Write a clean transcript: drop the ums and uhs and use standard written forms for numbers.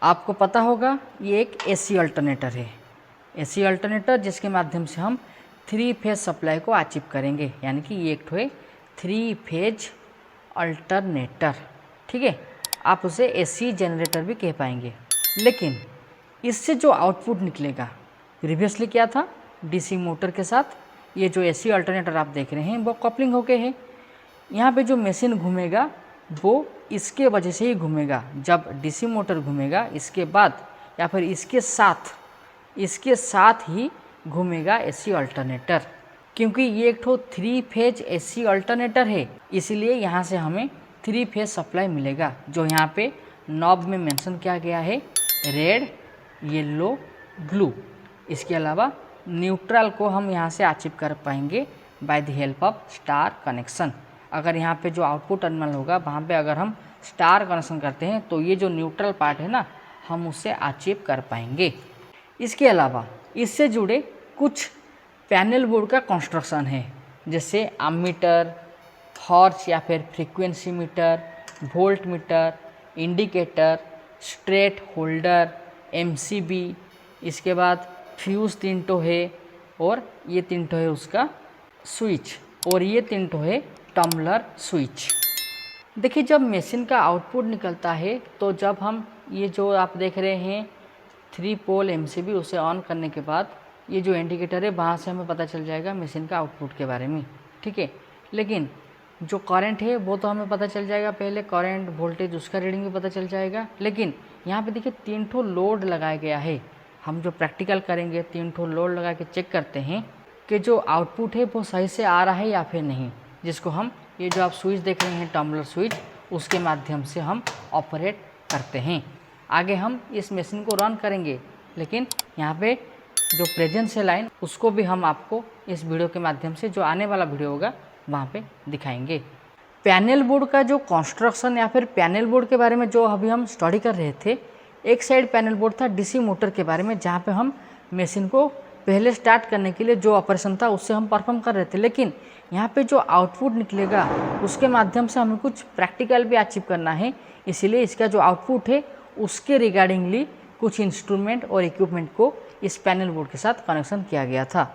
आपको पता होगा ये एक एसी अल्टरनेटर है। एसी अल्टरनेटर जिसके माध्यम से हम 3 फेज सप्लाई को अचीव करेंगे, यानी कि ये एक ठो है 3 फेज अल्टरनेटर। ठीक है, आप उसे एसी जनरेटर भी कह पाएंगे। लेकिन इससे जो आउटपुट निकलेगा, प्रीवियसली क्या था, डीसी मोटर के साथ ये जो एसी अल्टरनेटर आप देख रहे हैं वो कपलिंग होके है। यहाँ पे जो मशीन घूमेगा वो इसके वजह से ही घूमेगा। जब डीसी मोटर घूमेगा इसके बाद या फिर इसके साथ ही घूमेगा एसी अल्टरनेटर। क्योंकि ये एक ठो 3 फेज एसी अल्टरनेटर है, इसलिए यहाँ से हमें 3 फेज सप्लाई मिलेगा, जो यहाँ पे नॉब में मेंशन किया गया है, रेड, येलो, ब्लू। इसके अलावा न्यूट्रल को हम यहाँ से अचीव कर पाएंगे by the help of star connection. अगर यहाँ पे जो आउटपुट टर्मिनल होगा वहाँ पे अगर हम स्टार कनेक्शन करते हैं तो ये जो न्यूट्रल पार्ट है ना, हम उससे अचीव कर पाएंगे। इसके अलावा इससे जुड़े कुछ पैनल बोर्ड का कंस्ट्रक्शन है, जैसे अमीटर, हॉर्स या फिर frequency meter, volt meter, indicator, straight holder, MCB, इसके बाद फ्यूज़ 3 ठो है, और ये 3 ठो है उसका स्विच, और ये 3 ठो है टम्बलर स्विच। देखिए, जब मशीन का आउटपुट निकलता है तो जब हम ये जो आप देख रहे हैं 3 पोल एमसीबी, उसे ऑन करने के बाद ये जो इंडिकेटर है वहाँ से हमें पता चल जाएगा मशीन का आउटपुट के बारे में। ठीक है, लेकिन जो करंट है वो तो हमें पता चल जाएगा, पहले करंट, वोल्टेज, उसका रीडिंग भी पता चल जाएगा। लेकिन यहाँ पे देखिए 3 ठो लोड लगाया गया है। हम जो प्रैक्टिकल करेंगे 3 ठो लोड लगा के चेक करते हैं कि जो आउटपुट है वो सही से आ रहा है या फिर नहीं, जिसको हम ये जो आप स्विच देख रहे हैं टम्बलर स्विच, उसके माध्यम से हम ऑपरेट करते हैं। आगे हम इस मशीन को रन करेंगे, लेकिन यहाँ पे जो प्रेजेंस है लाइन, उसको भी हम आपको इस वीडियो के माध्यम से, जो आने वाला वीडियो होगा वहाँ पे दिखाएंगे। पैनल बोर्ड का जो कंस्ट्रक्शन या फिर पैनल बोर्ड के बारे में जो अभी हम स्टडी कर रहे थे, एक साइड पैनल बोर्ड था डीसी मोटर के बारे में, जहाँ पे हम मशीन को पहले स्टार्ट करने के लिए जो ऑपरेशन था उससे हम परफॉर्म कर रहे थे। लेकिन यहाँ पे जो आउटपुट निकलेगा उसके माध्यम से हमें कुछ प्रैक्टिकल भी अचीव करना है, इसीलिए इसका जो आउटपुट है उसके रिगार्डिंगली कुछ इंस्ट्रूमेंट और इक्विपमेंट को इस पैनल बोर्ड के साथ कनेक्शन किया गया था।